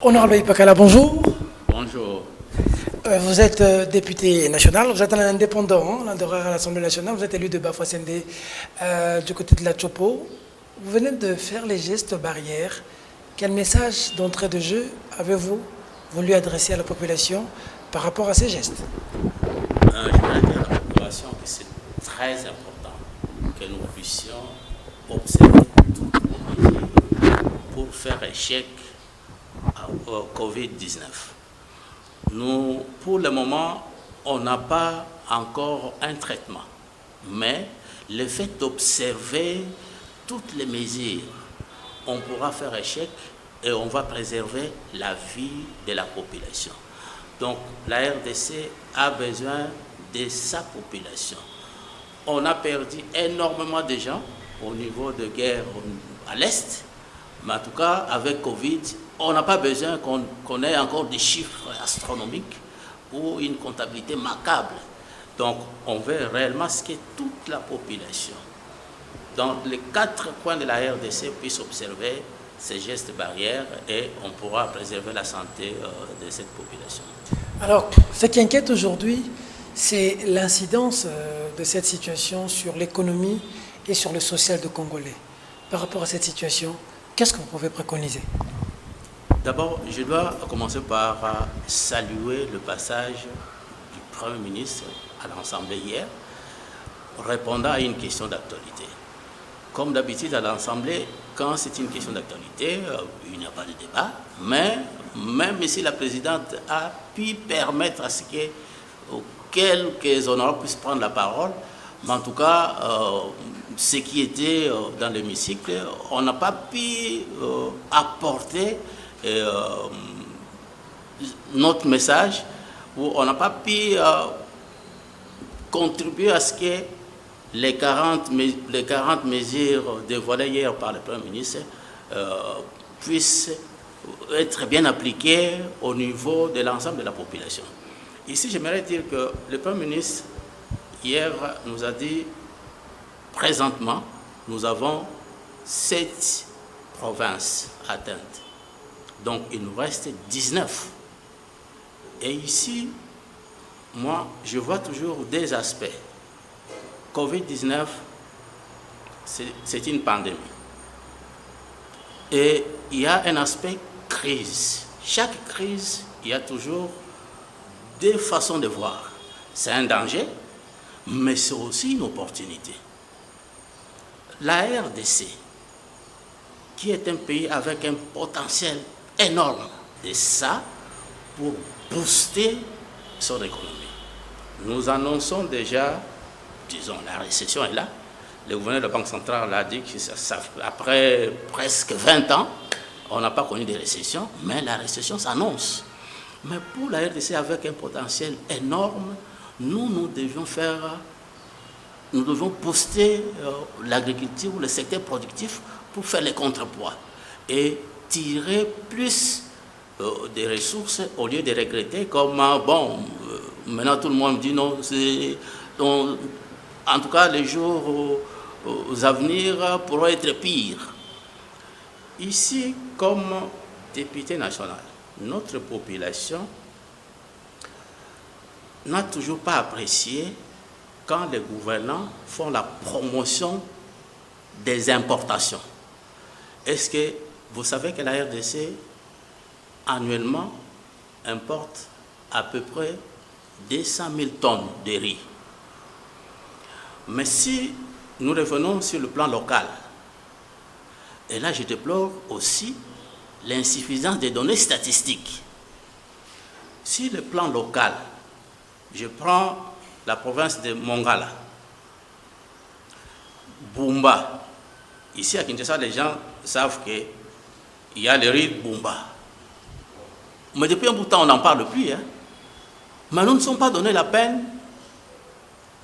Honorable Ipakala, bonjour. Bonjour. Vous êtes député national, vous êtes un indépendant, à l'Assemblée nationale, vous êtes élu de Bafoussende du côté de la Chopo. Vous venez de faire les gestes barrières. Quel message d'entrée de jeu avez-vous voulu adresser à la population par rapport à ces gestes? Je voudrais dire à la population que c'est très important que nous puissions observer toutes les mesures pour faire échec au Covid-19. Nous, pour le moment, on n'a pas encore un traitement, mais le fait d'observer toutes les mesures, on pourra faire échec et on va préserver la vie de la population. Donc la RDC a besoin de sa population. On a perdu énormément de gens au niveau de guerre à l'Est, mais en tout cas avec Covid, on n'a pas besoin qu'on ait encore des chiffres astronomiques ou une comptabilité macabre. Donc on veut réellement ce que toute la population, dans les 4 coins de la RDC, puisse observer ces gestes barrières et on pourra préserver la santé de cette population. Alors, ce qui inquiète aujourd'hui, c'est l'incidence de cette situation sur l'économie et sur le social de Congolais. Par rapport à cette situation, qu'est-ce que vous pouvez préconiser? D'abord, je dois commencer par saluer le passage du Premier ministre à l'Assemblée hier, répondant à une question d'actualité. Comme d'habitude à l'Assemblée, quand c'est une question d'actualité, il n'y a pas de débat, mais même si la présidente a pu permettre à ce que quelques honorables puissent prendre la parole, mais en tout cas, ce qui était dans l'hémicycle, on n'a pas pu apporter notre message, où on n'a pas pu contribuer à ce que les 40 mesures dévoilées hier par le Premier ministre puissent être bien appliquées au niveau de l'ensemble de la population. Ici, j'aimerais dire que le Premier ministre, hier, nous a dit, présentement, nous avons 7 provinces atteintes. Donc, il nous reste 19. Et ici, moi, je vois toujours des aspects. Covid-19, c'est une pandémie. Et il y a un aspect crise. Chaque crise, il y a toujours deux façons de voir. C'est un danger, mais c'est aussi une opportunité. La RDC, qui est un pays avec un potentiel énorme de ça pour booster son économie. Nous annonçons déjà, disons, la récession est là. Le gouverneur de la Banque centrale a dit qu'après presque 20 ans, on n'a pas connu de récession, mais la récession s'annonce. Mais pour la RDC, avec un potentiel énorme, nous devons booster l'agriculture, le secteur productif pour faire les contrepoids et tirer plus des ressources au lieu de regretter comme, maintenant tout le monde dit non, en tout cas les jours aux avenirs pourront être pires. Ici, comme député national, notre population n'a toujours pas apprécié quand les gouvernants font la promotion des importations. Est-ce que vous savez que la RDC, annuellement, importe à peu près 200 000 tonnes de riz? Mais si nous revenons sur le plan local, et là je déplore aussi l'insuffisance des données statistiques. Sur le plan local, je prends la province de Mongala, Bumba. Ici à Kinshasa, les gens savent qu'il y a le riz Bumba. Mais depuis un bout de temps, on n'en parle plus. Mais nous ne sommes pas donné la peine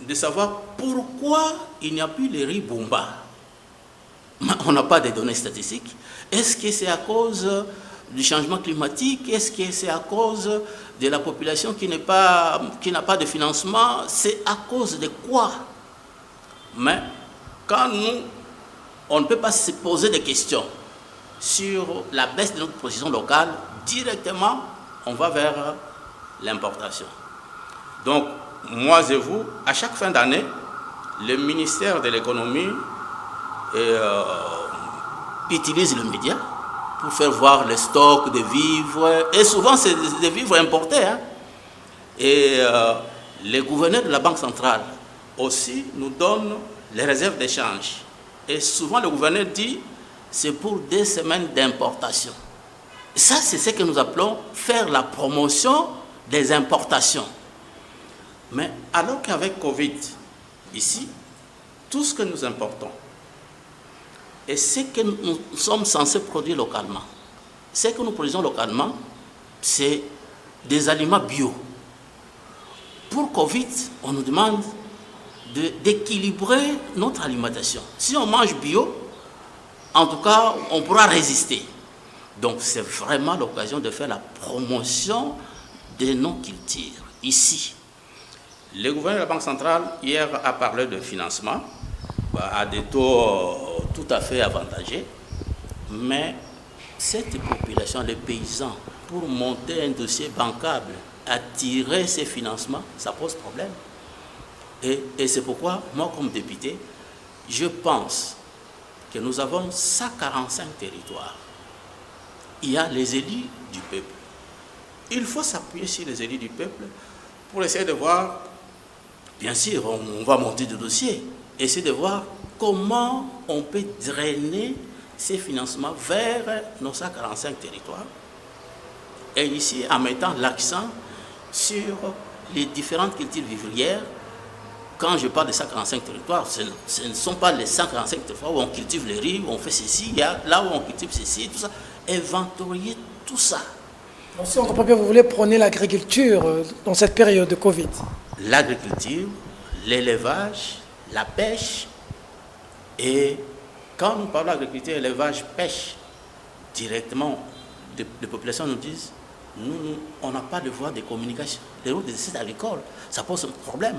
de savoir pourquoi il n'y a plus le riz Bumba. On n'a pas de données statistiques. Est-ce que c'est à cause du changement climatique? Est-ce que c'est à cause de la population qui n'a pas de financement? C'est à cause de quoi? Mais quand on ne peut pas se poser des questions sur la baisse de notre position locale, directement, on va vers l'importation. Donc, moi et vous, à chaque fin d'année, le ministère de l'économie utilise le média pour faire voir les stocks de vivres. Et souvent, c'est des vivres importés. Hein. Et les gouverneurs de la Banque centrale aussi nous donnent les réserves d'échange. Et souvent, le gouverneur dit c'est pour 2 semaines d'importation. Ça, c'est ce que nous appelons faire la promotion des importations. Mais alors qu'avec Covid, ici, tout ce que nous importons et ce que nous sommes censés produire localement, ce que nous produisons localement, c'est des aliments bio. Pour Covid, on nous demande d'équilibrer notre alimentation. Si on mange bio, en tout cas, on pourra résister. Donc, c'est vraiment l'occasion de faire la promotion de nos cultures, ici. Le gouverneur de la Banque centrale, hier, a parlé de financement à des taux tout à fait avantagés. Mais cette population, les paysans, pour monter un dossier bancable, attirer ces financements, ça pose problème. Et c'est pourquoi, moi, comme député, je pense que nous avons 145 territoires. Il y a les élus du peuple. Il faut s'appuyer sur les élus du peuple pour essayer de voir, bien sûr, on va monter des dossiers, essayer de voir comment on peut drainer ces financements vers nos 145 territoires. Et ici, en mettant l'accent sur les différentes cultures vivrières. Quand je parle de 145 territoires, ce ne sont pas les 145 territoires où on cultive le riz, où on fait ceci, il y a là où on cultive ceci, tout ça. Inventorier tout ça. Donc, si on comprend bien, vous voulez prôner l'agriculture dans cette période de Covid. L'agriculture, l'élevage, la pêche. Et quand nous parlons d'agriculture, élevage, pêche, directement, les populations nous disent, nous, on n'a pas de voie de communication. Les routes des sites agricoles, ça pose un problème.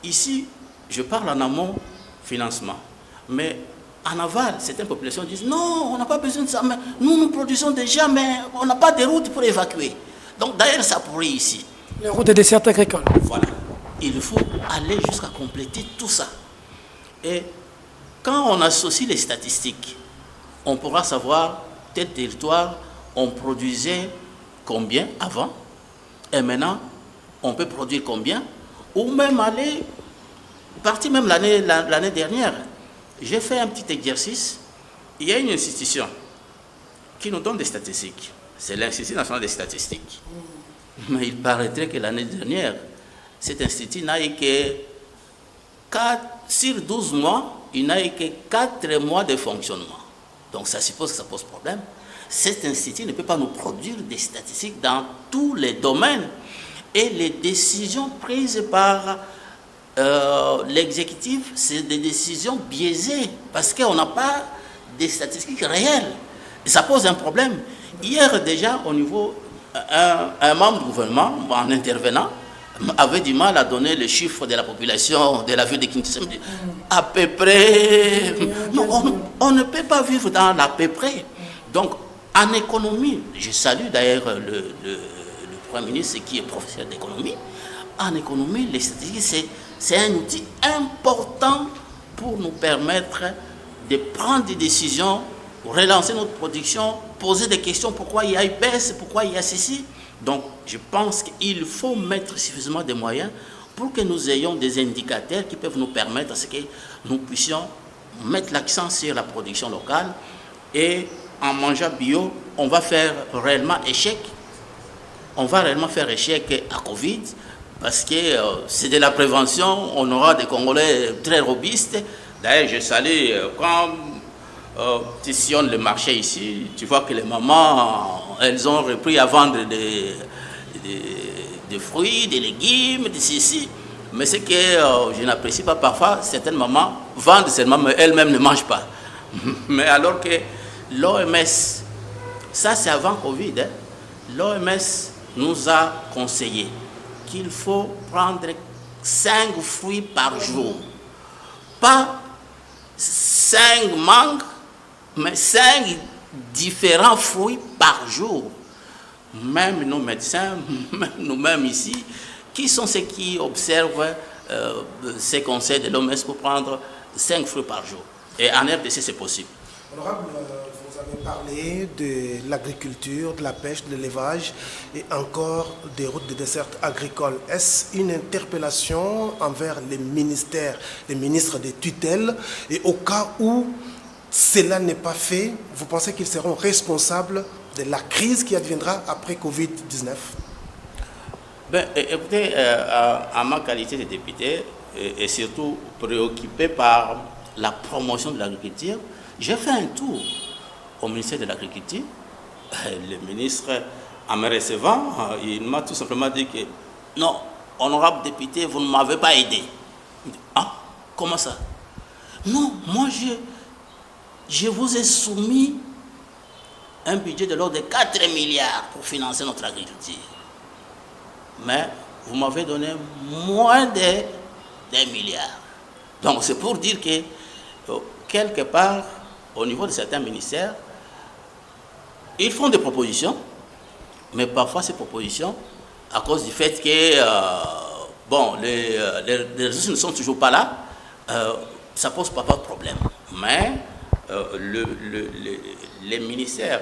Ici, je parle en amont financement, mais en aval, certaines populations disent non, on n'a pas besoin de ça, mais nous produisons déjà, mais on n'a pas de route pour évacuer. Donc d'ailleurs, ça pourrit ici. Les routes des dessertes agricoles. Voilà. Il faut aller jusqu'à compléter tout ça. Et quand on associe les statistiques, on pourra savoir tel territoire, on produisait combien avant, et maintenant, on peut produire combien, ou même aller, partir même l'année dernière, j'ai fait un petit exercice. Il y a une institution qui nous donne des statistiques. C'est l'Institut national des statistiques. Mais il paraîtrait que l'année dernière, cet institut n'a eu que 4, sur 12 mois, il n'a eu que 4 mois de fonctionnement. Donc ça suppose que ça pose problème. Cet institut ne peut pas nous produire des statistiques dans tous les domaines. Et les décisions prises par l'exécutif, c'est des décisions biaisées parce qu'on n'a pas des statistiques réelles. Et ça pose un problème. Hier déjà, au niveau, un membre du gouvernement, en intervenant, avait du mal à donner le chiffre de la population de la ville de Kinshasa. À peu près, non, on ne peut pas vivre dans l'à peu près. Donc, en économie, je salue d'ailleurs le Premier ministre qui est professeur d'économie. En économie, les statistiques, c'est un outil important pour nous permettre de prendre des décisions, relancer notre production, poser des questions, pourquoi il y a une baisse, pourquoi il y a ceci. Donc, je pense qu'il faut mettre suffisamment de moyens pour que nous ayons des indicateurs qui peuvent nous permettre à ce que nous puissions mettre l'accent sur la production locale. Et en mangeant bio, on va faire réellement échec. On va réellement faire échec à Covid parce que c'est de la prévention. On aura des Congolais très robustes. D'ailleurs, je salue quand tu sillonnes le marché ici, tu vois que les mamans, elles ont repris à vendre des fruits, des légumes, des ceci. Mais ce que je n'apprécie pas parfois, certaines mamans vendent seulement, mais elles-mêmes ne mangent pas. Mais alors que l'OMS, ça c'est avant Covid, hein, l'OMS nous a conseillé qu'il faut prendre 5 fruits par jour. Pas 5 mangues, mais 5 différents fruits par jour. même nos médecins, même nous-mêmes ici, qui sont ceux qui observent ces conseils de l'OMS pour prendre 5 fruits par jour. Et en RDC, c'est possible. Honorable, vous avez parlé de l'agriculture, de la pêche, de l'élevage et encore des routes de desserte agricole. Est-ce une interpellation envers les ministères, les ministres des tutelles? Et au cas où cela n'est pas fait, vous pensez qu'ils seront responsables de la crise qui adviendra après Covid-19? Ben, écoutez, en ma qualité de député et surtout préoccupé par la promotion de l'agriculture, j'ai fait un tour au ministère de l'Agriculture. Le ministre, en me recevant, il m'a tout simplement dit que non, honorable député, vous ne m'avez pas aidé. Ah, comment ça? Non, moi je vous ai soumis un budget de l'ordre de 4 milliards pour financer notre agriculture. Mais vous m'avez donné moins d'un milliard. Donc c'est pour dire que quelque part, au niveau de certains ministères, ils font des propositions, mais parfois ces propositions, à cause du fait que les ressources ne sont toujours pas là, ça ne pose pas de problème. Mais les ministères,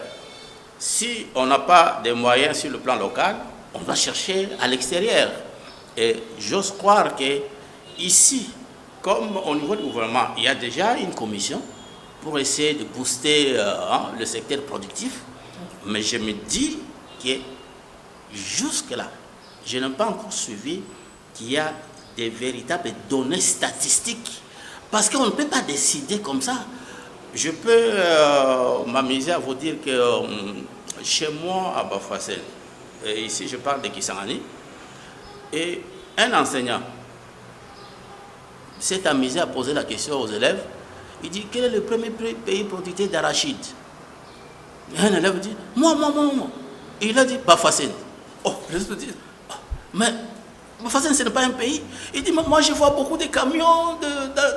si on n'a pas de moyens sur le plan local, on va chercher à l'extérieur. Et j'ose croire que ici, comme au niveau du gouvernement, il y a déjà une commission pour essayer de booster le secteur productif. Mais je me dis que jusque-là, je n'ai pas encore suivi qu'il y a des véritables données statistiques. Parce qu'on ne peut pas décider comme ça. Je peux m'amuser à vous dire que chez moi, à Bafossel, ici je parle de Kisangani, et un enseignant s'est amusé à poser la question aux élèves. Il dit, quel est le premier pays producteur d'arachide? Un élève dit, moi. Et il a dit, Bafossel. Oh, je me dis, mais Bafossel, ce n'est pas un pays. Il dit, moi je vois beaucoup de camions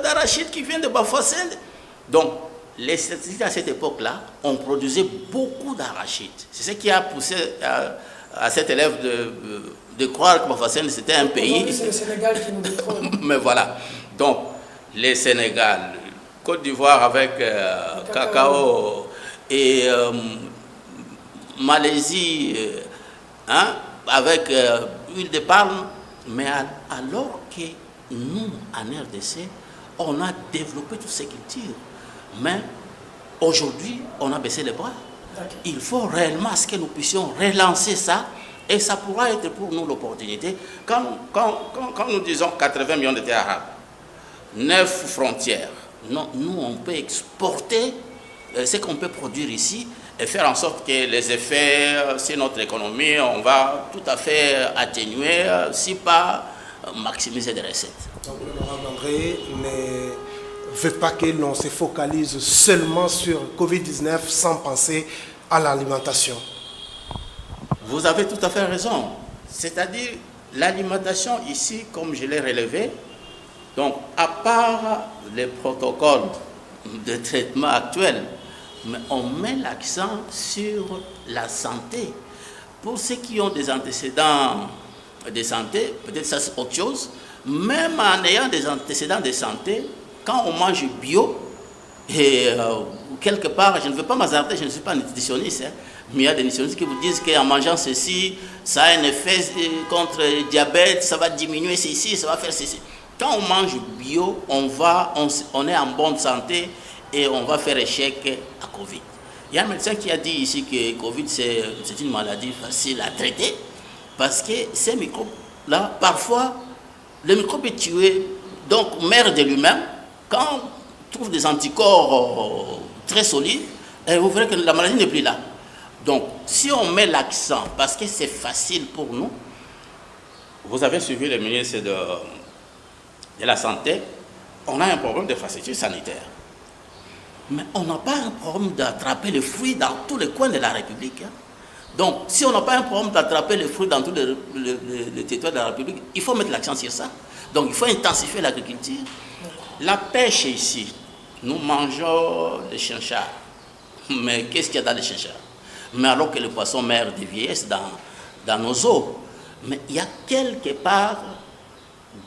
d'arachide qui viennent de Bafossel. Donc, les statistiques à cette époque-là, on produisait beaucoup d'arachide. C'est ce qui a poussé à cet élève de croire que Bafossel, c'était un pays. C'est le Sénégal qui nous détrône. Mais voilà. Donc, les Sénégal, Côte d'Ivoire avec cacao et Malaisie avec huile de palme. Mais alors que nous, en RDC, on a développé toutes ces cultures. Mais aujourd'hui, on a baissé les bras. Il faut réellement que nous puissions relancer ça. Et ça pourra être pour nous l'opportunité. Quand nous disons 80 millions de terres arables, 9 frontières, non, nous, on peut exporter ce qu'on peut produire ici et faire en sorte que les effets sur notre économie, on va tout à fait atténuer, si pas maximiser des recettes. Donc, l'honorable André ne veut pas que l'on se focalise seulement sur Covid-19 sans penser à l'alimentation. Vous avez tout à fait raison. C'est-à-dire, l'alimentation ici, comme je l'ai relevé, donc à part les protocoles de traitement actuels, mais on met l'accent sur la santé. Pour ceux qui ont des antécédents de santé, peut-être ça c'est autre chose, même en ayant des antécédents de santé, quand on mange bio, et quelque part, je ne veux pas m'hasarder, je ne suis pas nutritionniste, mais il y a des nutritionnistes qui vous disent qu'en mangeant ceci, ça a un effet contre le diabète, ça va diminuer ceci, ça va faire ceci. Quand on mange bio, on est en bonne santé et on va faire échec à Covid. Il y a un médecin qui a dit ici que Covid, c'est une maladie facile à traiter parce que ces microbes-là, parfois, le microbe est tué, donc meurt de lui-même. Quand on trouve des anticorps très solides, vous verrez que la maladie n'est plus là. Donc, si on met l'accent, parce que c'est facile pour nous, vous avez suivi le ministre de la Santé, on a un problème d'infrastructure sanitaire. Mais on n'a pas un problème d'attraper les fruits dans tous les coins de la République. Donc, si on n'a pas un problème d'attraper les fruits dans tous les territoires de la République, il faut mettre l'accent sur ça. Donc, il faut intensifier l'agriculture. La pêche ici, nous mangeons des chinchards. Mais qu'est-ce qu'il y a dans les chinchards? Mais alors que le poisson meurt de vieillesse dans nos eaux. Mais il y a quelque part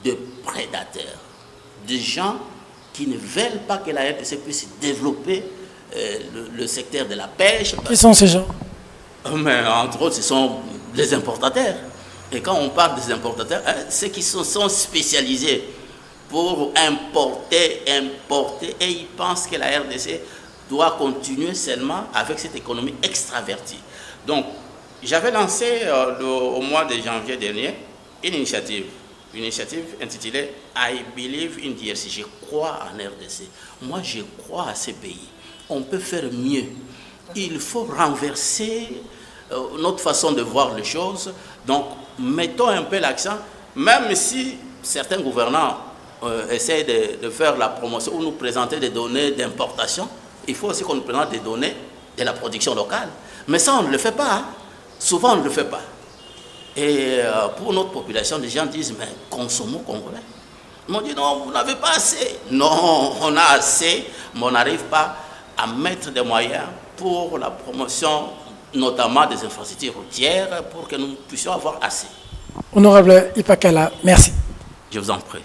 de prédateurs, de gens qui ne veulent pas que la RDC puisse développer le secteur de la pêche. Qui sont ces gens? Mais entre autres, ce sont les importateurs. Et quand on parle des importateurs, ceux qui sont spécialisés pour importer, et ils pensent que la RDC doit continuer seulement avec cette économie extravertie. Donc, j'avais lancé au mois de janvier dernier une initiative intitulée I Believe in DRC. Je crois en RDC. Moi, je crois à ces pays. On peut faire mieux. Il faut renverser notre façon de voir les choses. Donc, mettons un peu l'accent, même si certains gouvernants essaient de faire la promotion ou nous présenter des données d'importation, il faut aussi qu'on nous présente des données de la production locale. Mais ça, on ne le fait pas. Hein. Souvent, on ne le fait pas. Et pour notre population, les gens disent, mais consommons congolais. Ils m'ont dit, non, vous n'avez pas assez. Non, on a assez, mais on n'arrive pas à mettre des moyens pour la promotion, notamment des infrastructures routières, pour que nous puissions avoir assez. Honorable Ipakala, merci. Je vous en prie.